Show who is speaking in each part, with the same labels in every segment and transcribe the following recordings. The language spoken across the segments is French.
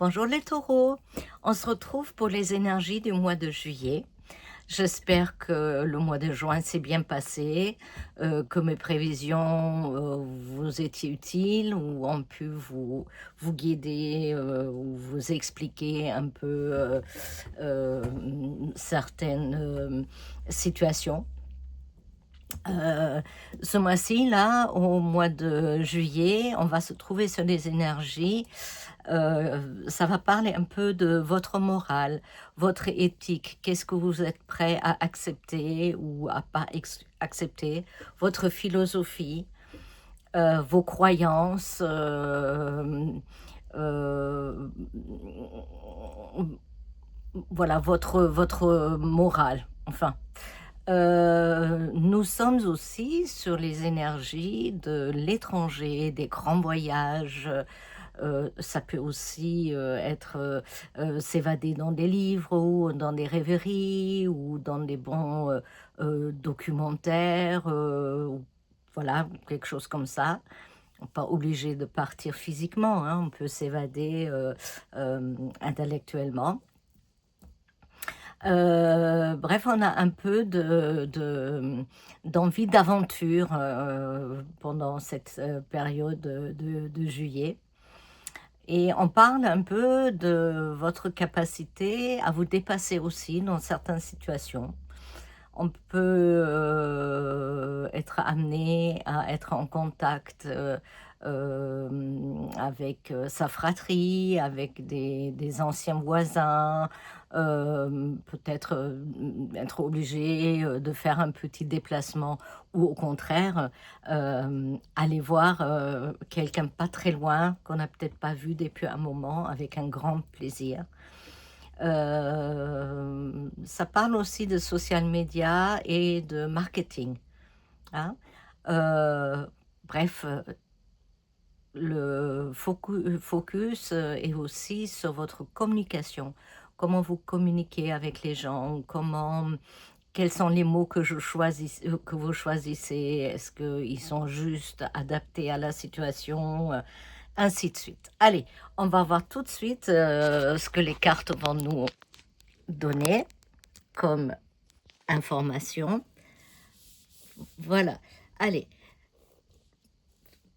Speaker 1: Bonjour les taureaux, on se retrouve pour les énergies du mois de juillet. J'espère que le mois de juin s'est bien passé, que mes prévisions vous étaient utiles ou ont pu vous guider ou vous expliquer un peu euh, certaines situations. Euh, Ce mois-ci, là, au mois de juillet, on va se trouver sur les énergies. Ça va parler un peu de votre morale, votre éthique. Qu'est-ce que vous êtes prêt à accepter ou à pas accepter, votre philosophie, vos croyances, euh, voilà, votre morale. Enfin. Nous sommes aussi sur les énergies de l'étranger, des grands voyages. Ça peut aussi être s'évader dans des livres ou dans des rêveries ou dans des bons documentaires, ou voilà, quelque chose comme ça. On n'est pas obligé de partir physiquement, hein, on peut s'évader intellectuellement. Bref, on a un peu d'envie d'aventure pendant cette période de juillet. Et on parle un peu de votre capacité à vous dépasser aussi dans certaines situations. On peut être amené à être en contact avec sa fratrie, avec des anciens voisins, peut-être être obligé de faire un petit déplacement ou au contraire aller voir quelqu'un pas très loin qu'on n'a peut-être pas vu depuis un moment avec un grand plaisir. Ça parle aussi de social media et de marketing, hein. Euh, Bref, le focus est aussi sur votre communication. Comment vous communiquez avec les gens, quels sont les mots que vous choisissez, est-ce qu'ils sont juste adaptés à la situation, ainsi de suite. Allez, on va voir tout de suite ce que les cartes vont nous donner comme information. Voilà. Allez,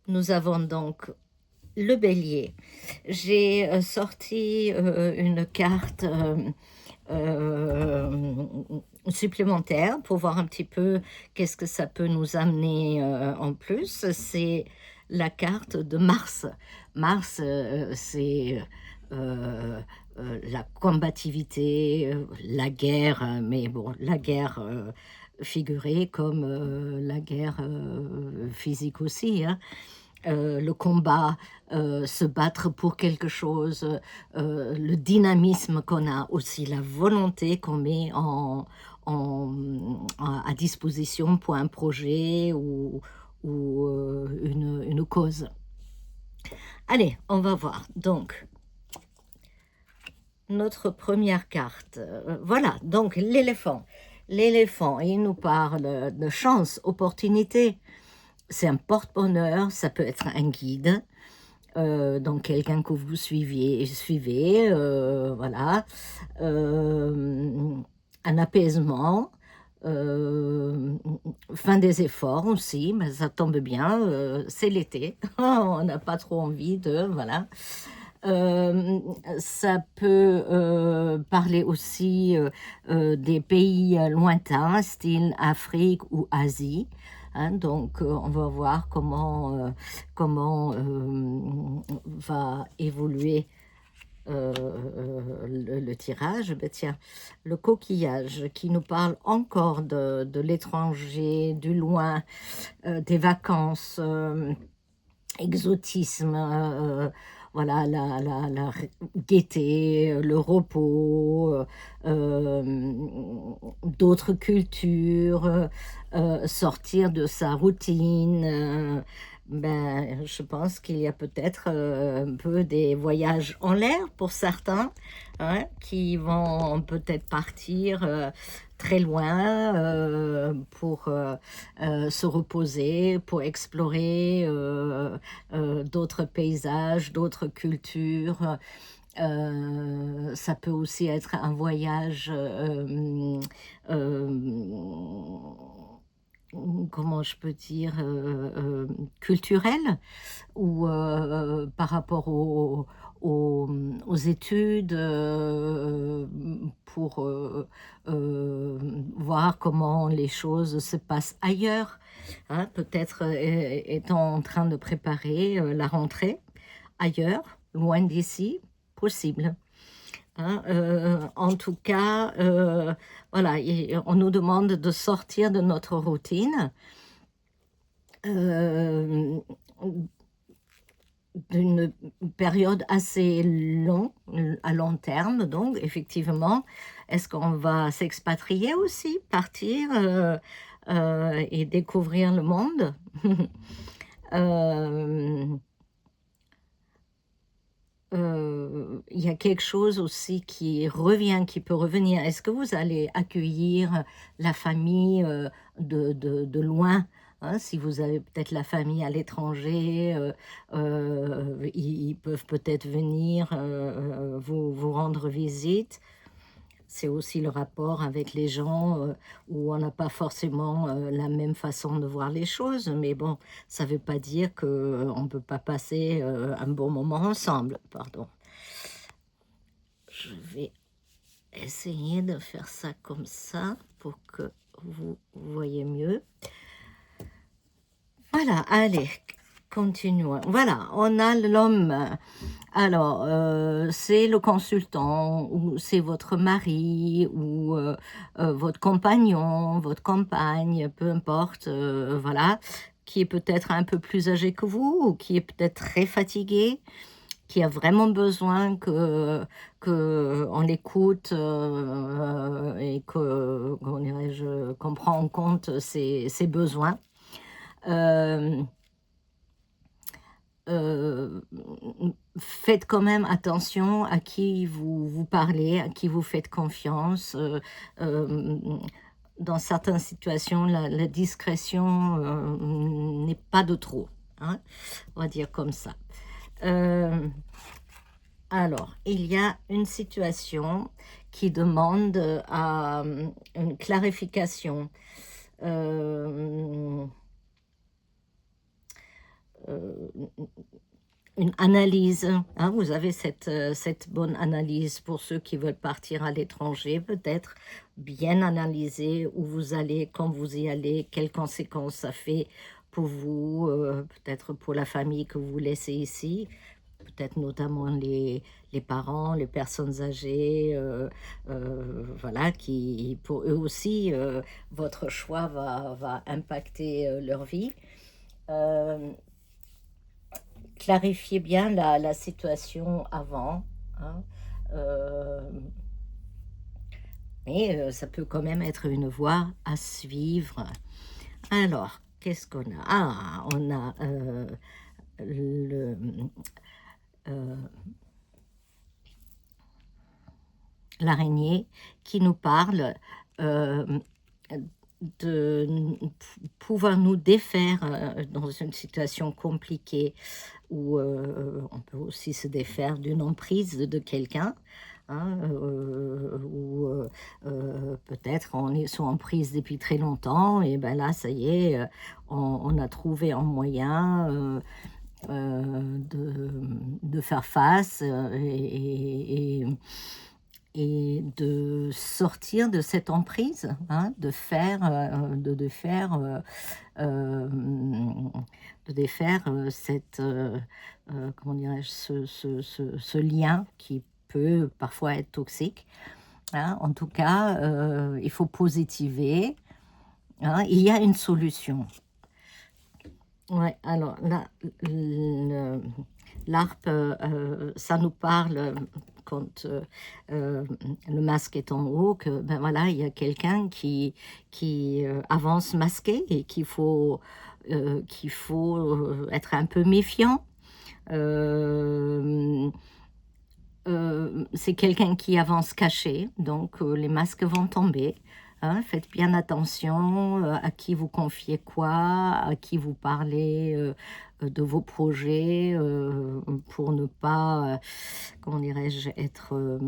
Speaker 1: nous avons donc le bélier. J'ai sorti une carte euh, supplémentaire pour voir un petit peu qu'est-ce que ça peut nous amener en plus. C'est la carte de Mars. Mars, c'est la combativité, la guerre, mais bon, la guerre figurée comme la guerre physique aussi, hein. Le combat, se battre pour quelque chose, le dynamisme qu'on a, aussi la volonté qu'on met à disposition pour un projet ou une cause. Allez, on va voir. Donc, notre première carte. Voilà, donc l'éléphant. L'éléphant, il nous parle de chance, opportunité. C'est un porte-bonheur, ça peut être un guide, donc quelqu'un que vous suivez, voilà. Un apaisement, euh, fin des efforts aussi, mais ça tombe bien, c'est l'été, on n'a pas trop envie de, voilà. Euh, Ça peut parler aussi des pays lointains, style Afrique ou Asie. Hein. Donc, on va voir comment va évoluer le tirage. Ben, tiens, le coquillage qui nous parle encore de l'étranger, du loin, des vacances, exotisme, voilà, la gaieté, le repos, d'autres cultures, sortir de sa routine. Ben, je pense qu'il y a peut-être un peu des voyages en l'air pour certains, hein, qui vont peut-être partir très loin pour se reposer, pour explorer d'autres paysages, d'autres cultures. Ça peut aussi être un voyage, comment je peux dire, culturel, ou par rapport aux études, pour voir comment les choses se passent ailleurs, hein. Peut-être étant en train de préparer la rentrée ailleurs, loin d'ici, possible, hein. En tout cas, voilà, on nous demande de sortir de notre routine, euh, d'une période assez longue, à long terme. Donc effectivement, est-ce qu'on va s'expatrier aussi, partir, et découvrir le monde? Hem, il y a quelque chose aussi qui revient, qui peut revenir. Est-ce que vous allez accueillir la famille, de loin? Hein, si vous avez peut-être la famille à l'étranger, ils peuvent peut-être venir, vous rendre visite. C'est aussi le rapport avec les gens, où on n'a pas forcément, la même façon de voir les choses, mais bon, ça ne veut pas dire qu'on ne peut pas passer, un bon moment ensemble, pardon. Je vais essayer de faire ça comme ça pour que vous voyez mieux. Voilà, allez, continuons. Voilà, on a l'homme. Alors, c'est le consultant, ou c'est votre mari, ou votre compagnon, votre compagne, peu importe, voilà, qui est peut-être un peu plus âgé que vous, ou qui est peut-être très fatigué, qui a vraiment besoin que on l'écoute, et que, comment dirais-je, qu'on prend en compte ses besoins. Euh, euh, Faites quand même attention à qui vous parlez, à qui vous faites confiance. Euh, dans certaines situations, la discrétion n'est pas de trop, hein, on va dire comme ça. Euh, alors, il y a une situation qui demande une clarification. Euh, euh, une analyse, hein. Vous avez cette bonne analyse pour ceux qui veulent partir à l'étranger, peut-être bien analyser où vous allez, quand vous y allez, quelles conséquences ça fait pour vous, peut-être pour la famille que vous laissez ici, peut-être notamment les parents, les personnes âgées, voilà, qui, pour eux aussi, votre choix va impacter leur vie. Euh, Clarifiez bien la situation avant, hein. Euh, mais ça peut quand même être une voie à suivre. Alors, qu'est-ce qu'on a? Ah, on a le, euh, l'araignée qui nous parle, euh, de pouvoir nous défaire dans une situation compliquée, ou on peut aussi se défaire d'une emprise de quelqu'un, hein, ou peut-être on est sous emprise depuis très longtemps, et ben là, ça y est, on a trouvé un moyen de faire face, et de sortir de cette emprise, hein, de faire euh, de défaire comment dirais-je, ce lien qui peut parfois être toxique, hein. En tout cas, il faut positiver, hein. Il y a une solution. Ouais, alors là, l'ARP, ça nous parle, quand le masque est en haut, que ben voilà, il y a quelqu'un qui avance masqué, et qu'il faut être un peu méfiant. Euh, c'est quelqu'un qui avance caché, donc les masques vont tomber, hein. Faites bien attention à qui vous confiez quoi, à qui vous parlez de vos projets pour ne pas, comment dirais-je, être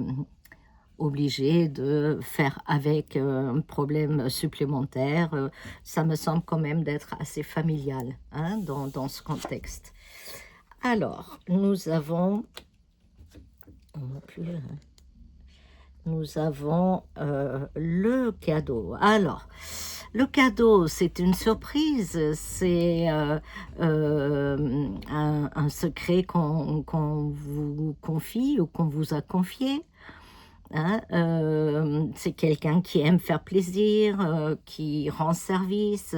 Speaker 1: obligé de faire avec un problème supplémentaire. Ça me semble quand même d'être assez familial, hein, dans ce contexte. Alors, nous avons, on va plus, nous avons le cadeau. Alors, le cadeau, c'est une surprise, c'est un secret qu'on vous confie ou qu'on vous a confié. Hein, c'est quelqu'un qui aime faire plaisir, qui rend service,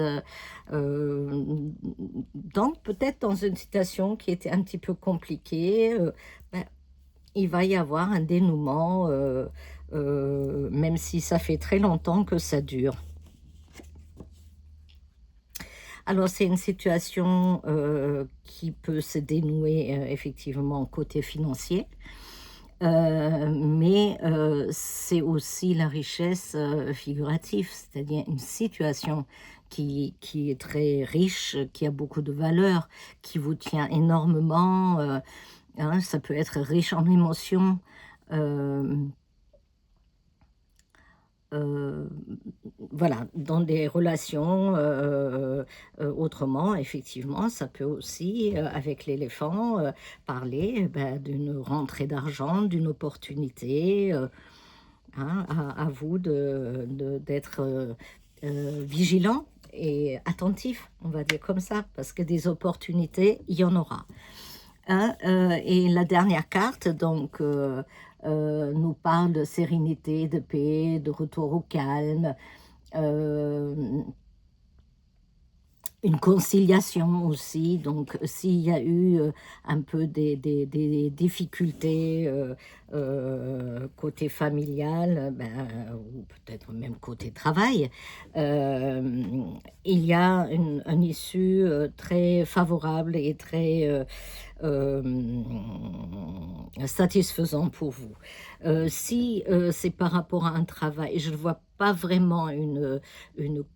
Speaker 1: donc peut-être dans une situation qui était un petit peu compliquée, ben, il va y avoir un dénouement, même si ça fait très longtemps que ça dure. Alors c'est une situation, qui peut se dénouer, effectivement côté financier. Mais c'est aussi la richesse, figurative, c'est-à-dire une situation qui est très riche, qui a beaucoup de valeur, qui vous tient énormément, hein, ça peut être riche en émotions, hem, heu, voilà, dans des relations, autrement, effectivement, ça peut aussi, avec l'éléphant, parler, d'une rentrée d'argent, d'une opportunité, hein, à vous d'être, vigilant et attentif, on va dire comme ça, parce que des opportunités, il y en aura. Hein, et la dernière carte donc nous parle de sérénité, de paix, de retour au calme, hem une conciliation aussi, donc s'il y a eu, un peu des difficultés, côté familial, ou peut-être même côté travail, il y a une issue, très favorable et très, hem, satisfaisant pour vous. Si, c'est par rapport à un travail, je ne vois pas vraiment une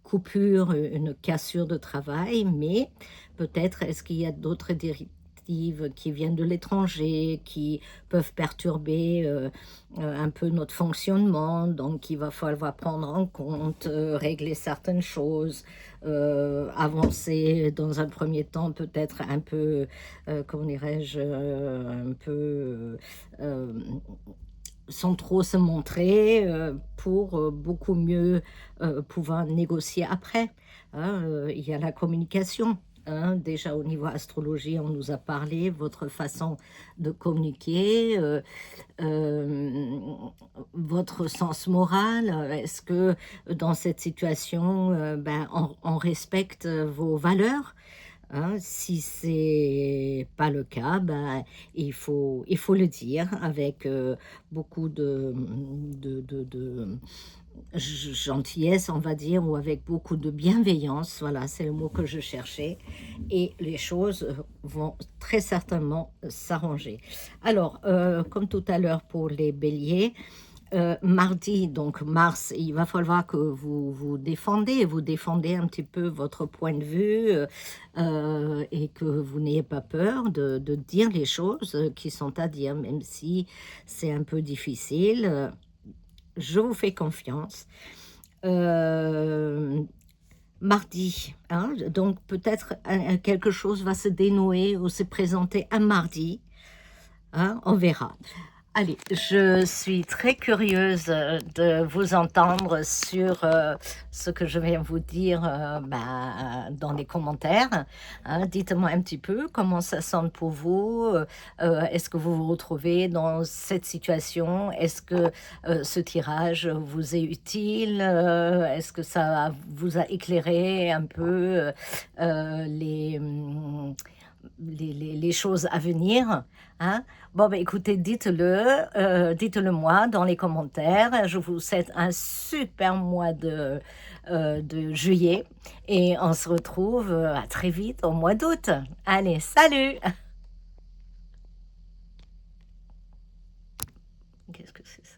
Speaker 1: coupure, une cassure de travail, mais peut-être est-ce qu'il y a d'autres directives qui viennent de l'étranger, qui peuvent perturber, un peu notre fonctionnement, donc il va falloir prendre en compte, régler certaines choses, avancer dans un premier temps peut-être un peu, comment dirais-je? Un peu, sans trop se montrer, pour, beaucoup mieux, pouvoir négocier après, hein, il y a la communication, hein. Déjà au niveau astrologie, on nous a parlé, votre façon de communiquer, votre sens moral, est-ce que dans cette situation, on respecte, vos valeurs? Hein, si c'est pas le cas, il faut le dire avec, beaucoup de gentillesse, on va dire, ou avec beaucoup de bienveillance, voilà, c'est le mot que je cherchais, et les choses, vont très certainement s'arranger. Alors, comme tout à l'heure pour les béliers, mardi, donc Mars, il va falloir que vous défendez un petit peu votre point de vue, et que vous n'ayez pas peur de dire les choses, qui sont à dire, même si c'est un peu difficile, je vous fais confiance. Hem, Mardi, hein, donc peut-être quelque chose va se dénouer ou se présenter un mardi, hein, on verra. Allez, je suis très curieuse, de vous entendre sur, ce que je viens vous dire, dans les commentaires, hein. Dites-moi un petit peu comment ça sonne pour vous, est-ce que vous vous retrouvez dans cette situation? Est-ce que, ce tirage vous est utile? Est-ce que ça vous a éclairé un peu, les choses à venir, hein? Bon, écoutez, dites-le moi dans les commentaires. Je vous souhaite un super mois de juillet et on se retrouve, à très vite au mois d'août. Allez, salut! Qu'est-ce que c'est ça?